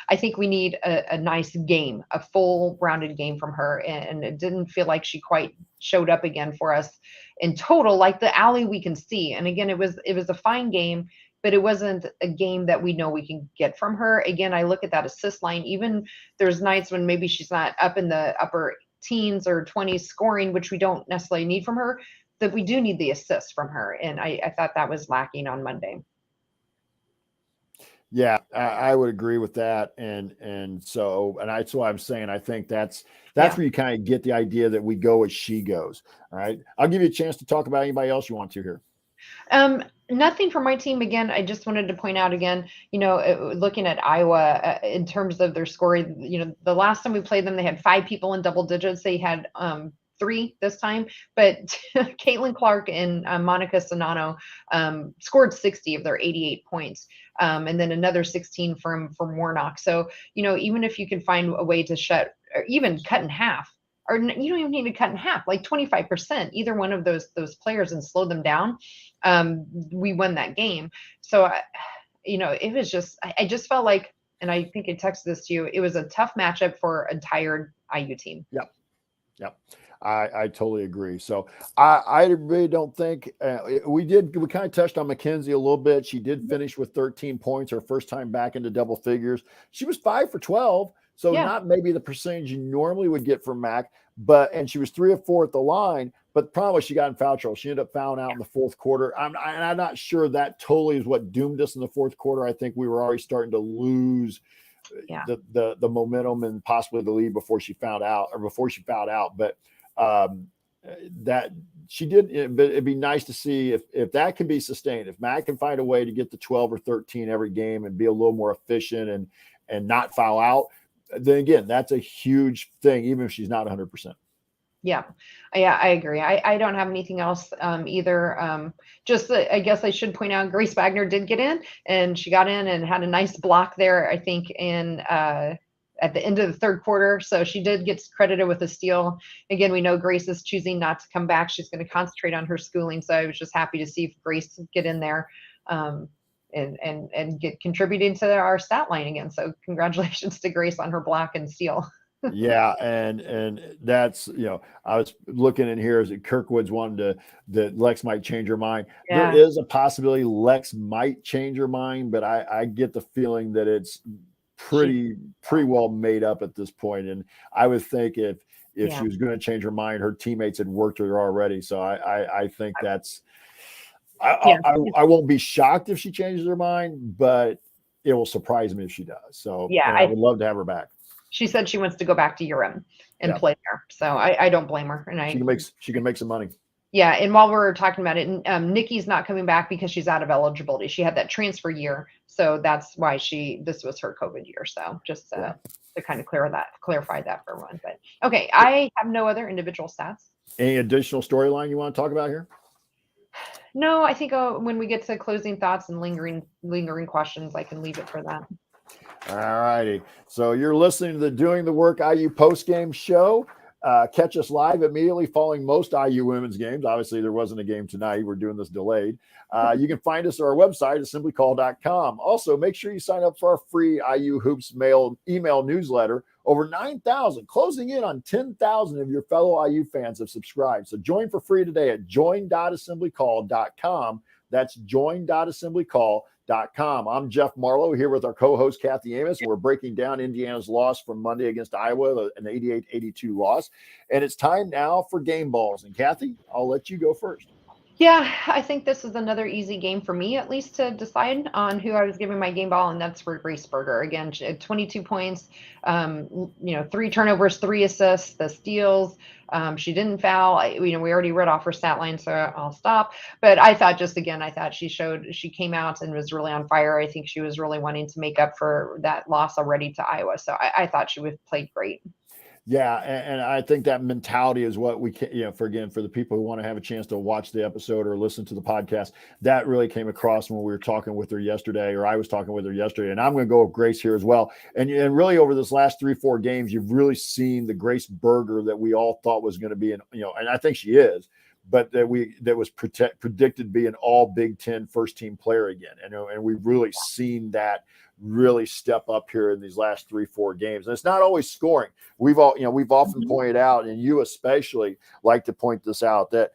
S2: I think we need a nice game, a full rounded game from her. And it didn't feel like she quite showed up again for us in total, like the Allie we can see. And again, it was a fine game, but it wasn't a game that we know we can get from her. Again, I look at that assist line. Even there's nights when maybe she's not up in the upper teens or 20s scoring, which we don't necessarily need from her, that we do need the assist from her. And I thought that was lacking on Monday.
S1: Yeah, I would agree with that. And that's why I'm saying I think that's where you kind of get the idea that we go as she goes. All right. I'll give you a chance to talk about anybody else you want to here.
S2: Nothing for my team. Again, I just wanted to point out again, looking at Iowa in terms of their scoring, the last time we played them, they had 5 people in double digits. They had 3 this time, but Caitlin Clark and Monica Sonano scored 60 of their 88 points, and then another 16 from Warnock. So, even if you can find a way to shut or even cut in half, or you don't even need to cut in half, like 25%, either one of those players and slow them down, we won that game. So, it was just, I just felt like, and I think I texted this to you, it was a tough matchup for a tired IU team.
S1: Yep. I totally agree. So I really don't think we kind of touched on Mackenzie a little bit. She did finish with 13 points, her first time back into double figures. She was 5 for 12. So not maybe the percentage you normally would get from Mac, and she was 3 of 4 at the line, but probably she got in foul trouble. She ended up fouling out in the fourth quarter. I'm not sure that totally is what doomed us in the fourth quarter. I think we were already starting to lose the momentum and possibly the lead before she fouled out. But that she did, but it'd be nice to see if that can be sustained. If Mac can find a way to get to 12 or 13 every game and be a little more efficient and not foul out, then again, that's a huge thing, even if she's not 100%.
S2: Yeah, I agree. I don't have anything else either. Just I guess I should point out Grace Wagner did get in, and she got in and had a nice block there, I think, in at the end of the third quarter. So she did get credited with a steal. Again, we know Grace is choosing not to come back. She's going to concentrate on her schooling. So I was just happy to see Grace get in there and get contributing to our stat line again. So congratulations to Grace on her block and steal.
S1: Yeah, and that's, I was looking in here as Kirkwood's wanted that Lex might change her mind.
S2: Yeah.
S1: There is a possibility Lex might change her mind, but I get the feeling that it's pretty well made up at this point. And I would think if she was going to change her mind, her teammates had worked with her already. So I think that's I won't be shocked if she changes her mind, but it will surprise me if she does. So I would love to have her back.
S2: She said she wants to go back to Urim and play there. So I don't blame her. And
S1: she can make some money.
S2: Yeah. And while we're talking about it, Nikki's not coming back because she's out of eligibility. She had that transfer year. So that's why this was her COVID year. So just to kind of clarify that for everyone. But okay, I have no other individual stats.
S1: Any additional storyline you want to talk about here?
S2: No, I think when we get to closing thoughts and lingering questions, I can leave it for that.
S1: All righty. So you're listening to the Doing the Work IU postgame show. Catch us live immediately following most IU women's games. Obviously, there wasn't a game tonight. We're doing this delayed. You can find us at our website at simplycall.com. Also, make sure you sign up for our free IU Hoops email newsletter. Over 9,000, closing in on 10,000 of your fellow IU fans have subscribed. So join for free today at join.assemblycall.com. That's join.assemblycall.com. I'm Jeff Marlow here with our co-host Kathy Amos. We're breaking down Indiana's loss from Monday against Iowa, an 88-82 loss. And it's time now for game balls. And Kathy, I'll let you go first.
S2: Yeah, I think this is another easy game for me, at least, to decide on who I was giving my game ball, and that's for Grace Berger. Again, she had 22 points, 3 turnovers, 3 assists, the steals. She didn't foul. We already read off her stat line, so I'll stop. But I thought she came out and was really on fire. I think she was really wanting to make up for that loss already to Iowa. So I thought she played great.
S1: Yeah, and I think that mentality is what we can, for the people who want to have a chance to watch the episode or listen to the podcast, that really came across when we were talking with her yesterday, or I was talking with her yesterday. And I'm going to go with Grace here as well. And really over this last 3-4 games, you've really seen the Grace Berger that we all thought was going to be, and I think she is, but that was predicted to be an all Big Ten first team player again. And we've really seen that really step up here in these last 3-4 games. And it's not always scoring. We've often pointed out, and you especially like to point this out, that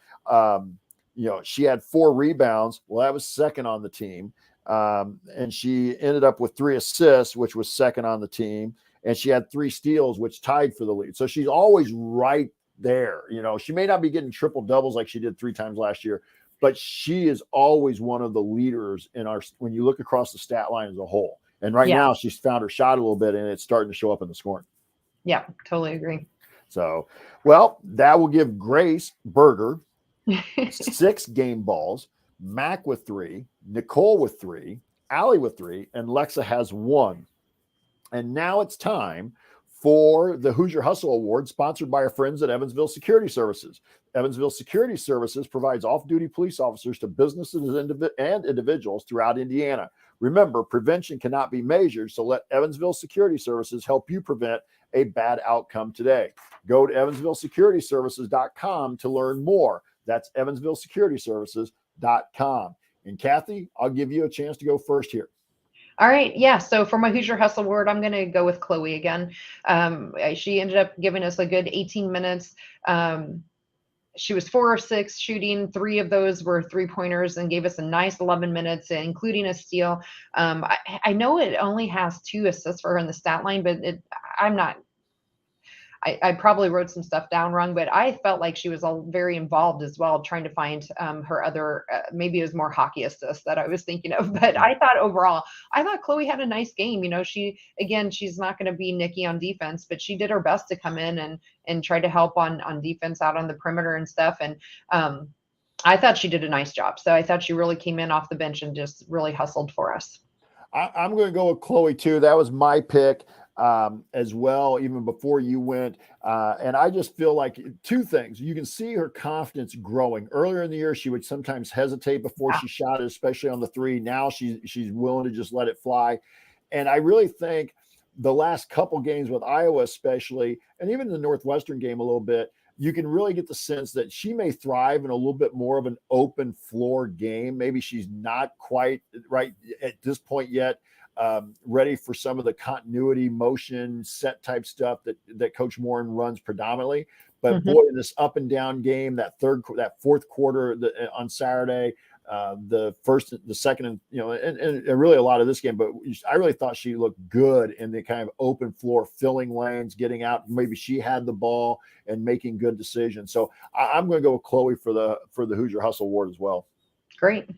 S1: she had 4 rebounds. Well, that was second on the team. And she ended up with 3 assists, which was second on the team. And she had 3 steals, which tied for the lead. So she's always right there. She may not be getting triple doubles like she did 3 times last year, but she is always one of the leaders when you look across the stat line as a whole. And right now she's found her shot a little bit, and it's starting to show up in the scoring.
S2: Yeah, totally agree.
S1: So, well, that will give Grace Berger 6 game balls, Mac with 3, Nicole with 3, Allie with 3, and Lexa has 1. And now it's time for the Hoosier Hustle Award, sponsored by our friends at Evansville Security Services. Evansville Security Services provides off-duty police officers to businesses and individuals throughout Indiana. Remember, prevention cannot be measured, so let Evansville Security Services help you prevent a bad outcome today. Go to evansvillesecurityservices.com to learn more. That's evansvillesecurityservices.com. And Kathy, I'll give you a chance to go first here.
S2: All right. Yeah. So for my Hoosier Hustle Award, I'm going to go with Chloe again. She ended up giving us a good 18 minutes. She was 4 of 6 shooting. 3 of those were 3-pointers, and gave us a nice 11 minutes, including a steal. I know it only has 2 assists for her in the stat line, but I probably wrote some stuff down wrong, but I felt like she was all very involved as well, trying to find her other, maybe it was more hockey assists that I was thinking of. But I thought Chloe had a nice game. She's not going to be Nikki on defense, but she did her best to come in and try to help on defense out on the perimeter and stuff. And I thought she did a nice job. So I thought she really came in off the bench and just really hustled for us.
S1: I'm going to go with Chloe too. That was my pick. As well, even before you went. And I just feel like 2 things. You can see her confidence growing. Earlier in the year, she would sometimes hesitate before she shot it, especially on the 3. Now she's willing to just let it fly. And I really think the last couple games with Iowa especially, and even the Northwestern game a little bit, you can really get the sense that she may thrive in a little bit more of an open floor game. Maybe she's not quite right at this point yet. Ready for some of the continuity, motion, set type stuff that Coach Morin runs predominantly. But boy, in this up and down game, that 4th quarter on Saturday, the first, the second, and really a lot of this game. But I really thought she looked good in the kind of open floor, filling lanes, getting out. Maybe she had the ball and making good decisions. So I'm going to go with Chloe for the Hoosier Hustle Award as well.
S2: Great,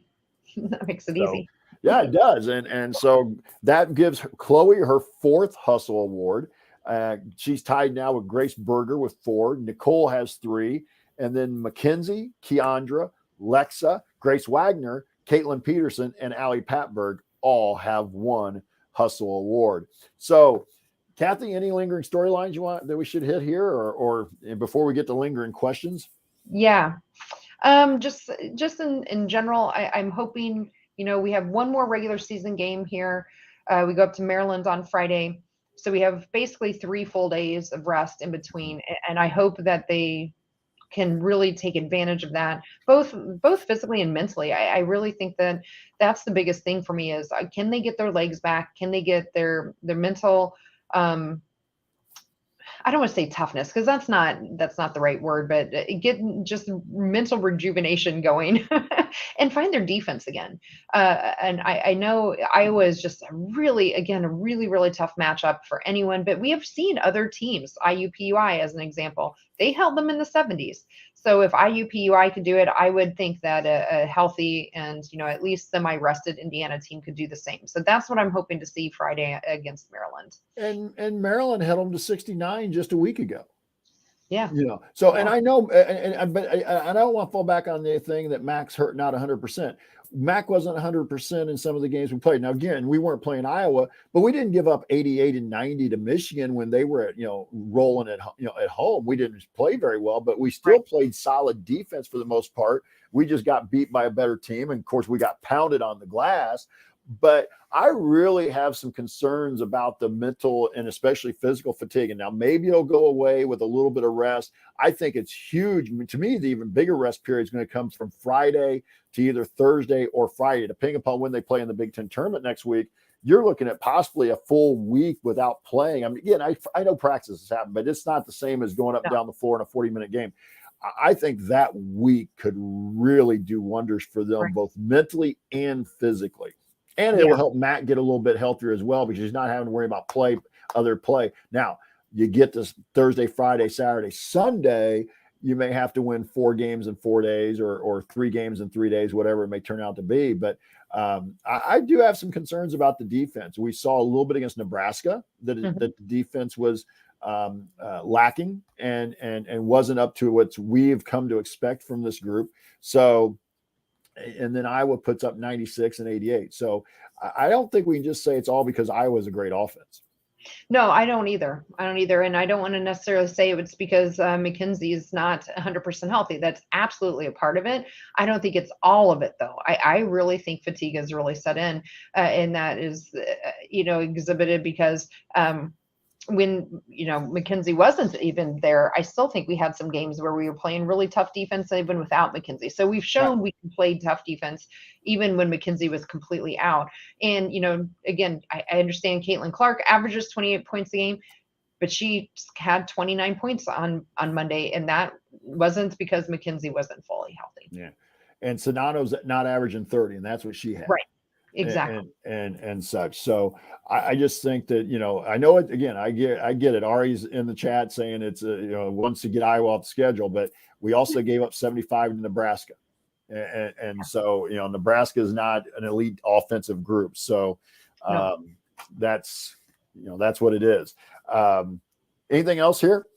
S2: that makes it easy.
S1: Yeah, it does. And so that gives Chloe her 4th Hustle Award. She's tied now with Grace Berger with 4. Nicole has 3. And then Mackenzie, Keandra, Lexa, Grace Wagner, Caitlin Peterson, and Allie Patberg all have 1 Hustle Award. So, Kathy, any lingering storylines you want that we should hit here or before we get to lingering questions?
S2: Yeah. Just in general, I'm hoping – we have 1 more regular season game here. We go up to Maryland on Friday. So we have basically 3 full days of rest in between. And I hope that they can really take advantage of that, both physically and mentally. I really think that that's the biggest thing for me is can they get their legs back? Can they get their mental I don't want to say toughness, because that's not the right word, but get just mental rejuvenation going and find their defense again. And I know Iowa is just a really, again, a really, really tough matchup for anyone, but we have seen other teams, IUPUI as an example, they held them in the 70s. So if IUPUI could do it, I would think that a healthy and, at least semi-rested Indiana team could do the same. So that's what I'm hoping to see Friday against Maryland.
S1: And Maryland held them to 69 just a week ago.
S2: Yeah.
S1: So, and I know, but I don't want to fall back on the thing that Mac's hurt not 100%. Mac wasn't 100% in some of the games we played. Now, again, we weren't playing Iowa, but we didn't give up 88 and 90 to Michigan when they were, rolling at home. We didn't play very well, but we still played solid defense for the most part. We just got beat by a better team. And of course, we got pounded on the glass. But I really have some concerns about the mental and especially physical fatigue. And now maybe it'll go away with a little bit of rest. I think it's huge. To me, the even bigger rest period is going to come from Friday to either Thursday or Friday, depending upon when they play in the Big Ten tournament next week. You're looking at possibly a full week without playing. I mean, again, I know practices happen, but it's not the same as going up and down the floor in a 40-minute game. I think that week could really do wonders for them, both mentally and physically. And it will help Matt get a little bit healthier as well, because he's not having to worry about other play. Now, you get this Thursday, Friday, Saturday, Sunday, you may have to win 4 games in 4 days or 3 games in 3 days, whatever it may turn out to be. But I do have some concerns about the defense. We saw a little bit against Nebraska that the defense was lacking and wasn't up to what we've come to expect from this group. So, and then Iowa puts up 96 and 88. So I don't think we can just say it's all because Iowa is a great offense.
S2: No, I don't either. And I don't want to necessarily say it's because McKenzie is not 100% healthy. That's absolutely a part of it. I don't think it's all of it, though. I really think fatigue has really set in, and that is, exhibited because when McKenzie wasn't even there, I still think we had some games where we were playing really tough defense even without McKenzie. So we've shown we can play tough defense even when McKenzie was completely out. And again, I understand Caitlin Clark averages 28 points a game, but she had 29 points on Monday, and that wasn't because McKenzie wasn't fully healthy.
S1: Yeah, and Sonato's not averaging 30, and that's what she had.
S2: Right. Exactly.
S1: And such. So I just think that, I know it, again, I get it. Ari's in the chat saying it's, wants to get Iowa off the schedule, but we also gave up 75 to Nebraska. And so, Nebraska is not an elite offensive group. So that's what it is. Anything else here?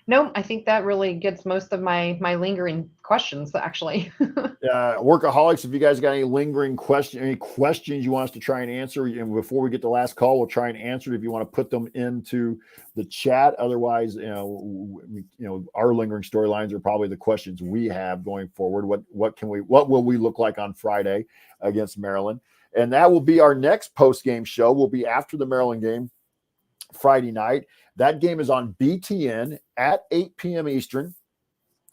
S2: No, I think that really gets most of my lingering questions, actually.
S1: Workaholics, if you guys got any lingering any questions you want us to try and answer, and before we get the last call, we'll try and answer it if you want to put them into the chat. Otherwise, our lingering storylines are probably the questions we have going forward. What will we look like on Friday against Maryland? And that will be our next post-game show. Will be after the Maryland game, Friday night. That game is on BTN at 8 p.m. Eastern,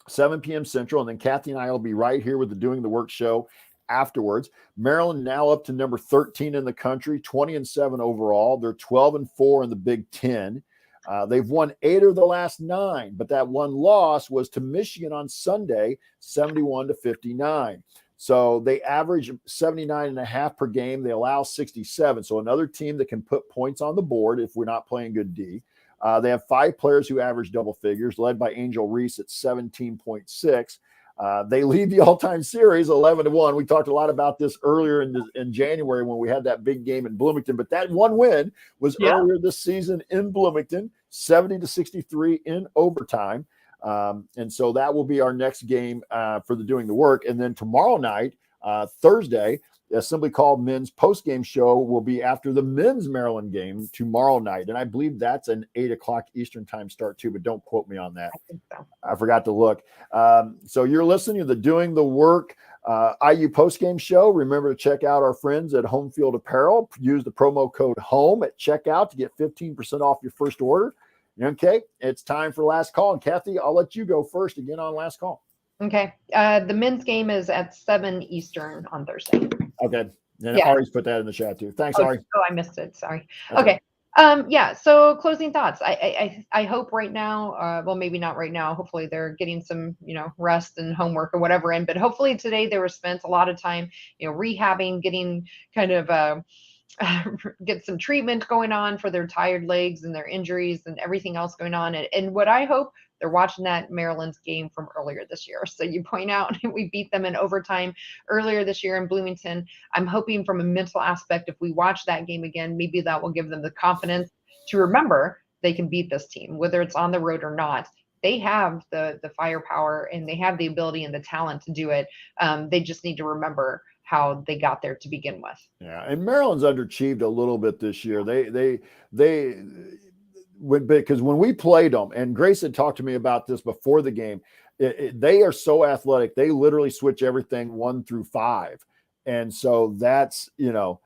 S1: 7 p.m. Central, and then Kathy and I will be right here with the Doing the Work show afterwards. Maryland now up to number 13 in the country, 20-7 overall. They're 12-4 in the Big Ten. They've won 8 of the last 9, but that one loss was to Michigan on Sunday, 71-59. So they average 79.5 per game. They allow 67. So another team that can put points on the board if we're not playing good D. They have 5 players who average double figures, led by Angel Reese at 17.6. They lead the all-time series 11-1. We talked a lot about this earlier in January when we had that big game in Bloomington, but that one win was earlier this season in Bloomington, 70-63 in overtime. And so that will be our next game for the Doing the Work. And then tomorrow night, Thursday, the Assembly Called Men's post-game show will be after the men's Maryland game tomorrow night. And I believe that's an 8 o'clock Eastern time start too, but don't quote me on that.
S2: I think so.
S1: I forgot to look. So you're listening to the Doing the Work IU post-game show. Remember to check out our friends at Home Field Apparel. Use the promo code HOME at checkout to get 15% off your first order. Okay, it's time for last call. And Kathy, I'll let you go first again on last call.
S2: Okay. The men's game is at 7 Eastern on Thursday.
S1: Okay. And Ari's put that in the chat too. Thanks, Ari.
S2: Oh, I missed it. Sorry. Okay. Yeah. So closing thoughts. I hope right now, well, maybe not right now. Hopefully they're getting some, rest and homework or whatever in, but hopefully today they were spent a lot of time, rehabbing, getting kind of, get some treatment going on for their tired legs and their injuries and everything else going on. And what I hope, they're watching that Maryland's game from earlier this year. So you point out we beat them in overtime earlier this year in Bloomington. I'm hoping from a mental aspect, if we watch that game again, maybe that will give them the confidence to remember they can beat this team, whether it's on the road or not. They have the firepower and they have the ability and the talent to do it. They just need to remember how they got there to begin with.
S1: Yeah, and Maryland's underachieved a little bit this year. They because when we played them, and Grace had talked to me about this before the game, they are so athletic. They literally switch everything 1 through 5, and so that's a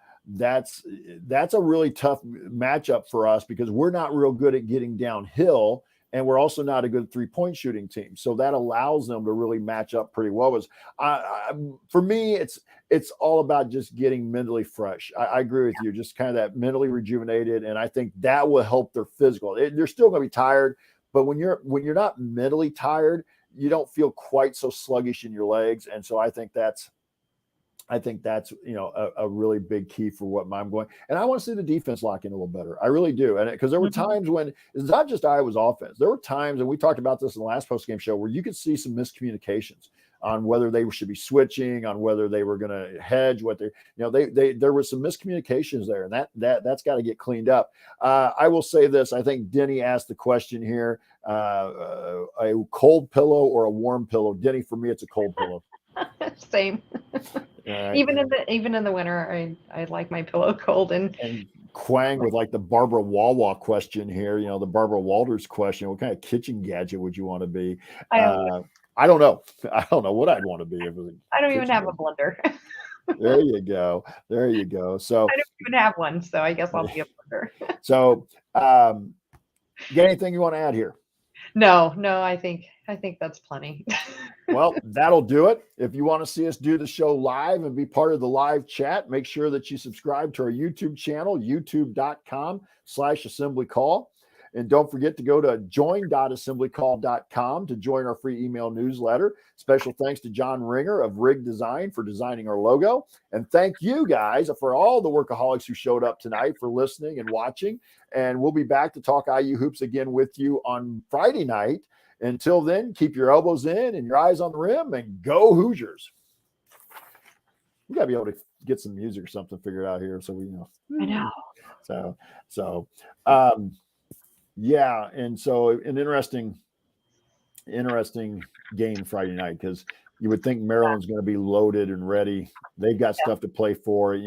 S1: really tough matchup for us because we're not real good at getting downhill. And we're also not a good 3-point shooting team. So that allows them to really match up pretty well. For me, it's all about just getting mentally fresh. I agree with you, just kind of that mentally rejuvenated. And I think that will help their physical. They're still going to be tired, but when you're not mentally tired, you don't feel quite so sluggish in your legs. And so I think that's a really big key for what I'm going. And I want to see the defense lock in a little better. I really do. And because there were times when it's not just Iowa's offense. There were times, and we talked about this in the last postgame show, where you could see some miscommunications on whether they should be switching, on whether they were going to hedge, there was some miscommunications there, and that's got to get cleaned up. I will say this. I think Denny asked the question here, a cold pillow or a warm pillow. Denny, for me, it's a cold pillow.
S2: Same.
S1: Right.
S2: Even in the winter, I like my pillow cold. And
S1: Quang with like the Barbara Wawa question here, the Barbara Walters question. What kind of kitchen gadget would you want to be? I don't know. I don't know what I'd want to be.
S2: I don't even have a blender.
S1: There you go. So
S2: I don't even have one, so I guess I'll be a blender.
S1: So, you got anything you want to add here?
S2: No, I think that's plenty.
S1: Well, that'll do it. If you want to see us do the show live and be part of the live chat, make sure that you subscribe to our YouTube channel, youtube.com/assemblycall. And don't forget to go to join.assemblycall.com to join our free email newsletter. Special thanks to John Ringer of Rig Design for designing our logo. And thank you guys for all the workaholics who showed up tonight for listening and watching. And we'll be back to talk IU hoops again with you on Friday night. Until then, keep your elbows in and your eyes on the rim and go Hoosiers. We got to be able to get some music or something figured out here so we know.
S2: I know.
S1: Yeah, and so an interesting game Friday night because you would think Maryland's going to be loaded and ready. They've got stuff to play for.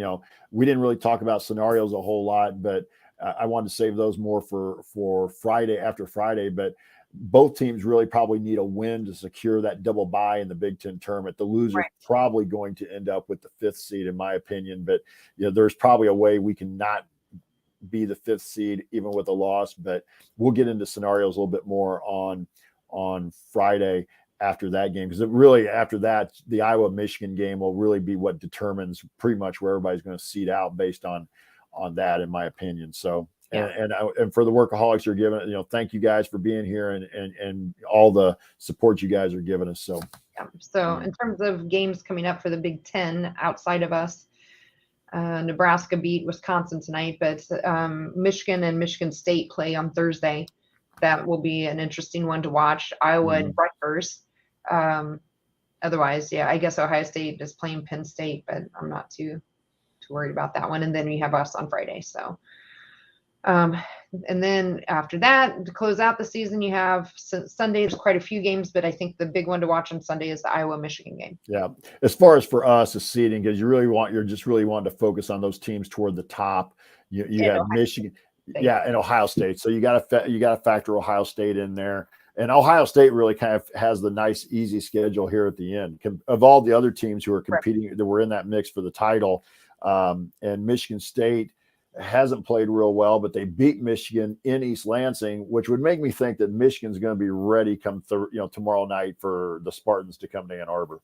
S1: We didn't really talk about scenarios a whole lot, but I wanted to save those more for Friday after Friday. But both teams really probably need a win to secure that double bye in the Big Ten tournament. The loser's probably going to end up with the 5th seed, in my opinion. But there's probably a way we can not be the 5th seed even with a loss. But we'll get into scenarios a little bit more on Friday after that game, because really after that, the Iowa-Michigan game will really be what determines pretty much where everybody's going to seed out based on that, in my opinion. So. Yeah. And for the workaholics you're giving, thank you guys for being here and all the support you guys are giving us. So,
S2: in terms of games coming up for the Big Ten outside of us, Nebraska beat Wisconsin tonight, but Michigan and Michigan State play on Thursday. That will be an interesting one to watch. Iowa and Rutgers. Otherwise, I guess Ohio State is playing Penn State, but I'm not too worried about that one. And then we have us on Friday. So. And then after that, to close out the season, you have Sunday. There's quite a few games, but I think the big one to watch on Sunday is the Iowa-Michigan game.
S1: Yeah, as far as for us, as seeding, because you're just really wanting to focus on those teams toward the top. You have Michigan, and Ohio State. So you got to factor Ohio State in there. And Ohio State really kind of has the nice, easy schedule here at the end of all the other teams who are competing that were in that mix for the title. And Michigan State hasn't played real well, but they beat Michigan in East Lansing, which would make me think that Michigan's going to be ready come tomorrow night for the Spartans to come to Ann Arbor.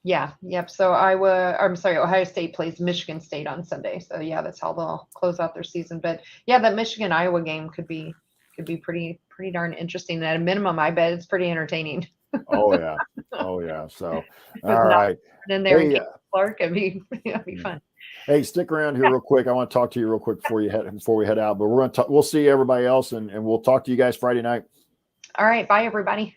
S2: Yeah. Yep. So Ohio State plays Michigan State on Sunday. So yeah, that's how they'll close out their season. But yeah, that Michigan Iowa game could be pretty darn interesting. At a minimum, I bet it's pretty entertaining.
S1: Oh yeah. Oh yeah. So
S2: With
S1: all
S2: not
S1: right.
S2: in there and
S1: Hey,
S2: Clark, it'd be fun.
S1: hey, stick around here real quick. I want to talk to you real quick before we head out. But we'll see everybody else and we'll talk to you guys Friday night.
S2: All right. Bye everybody.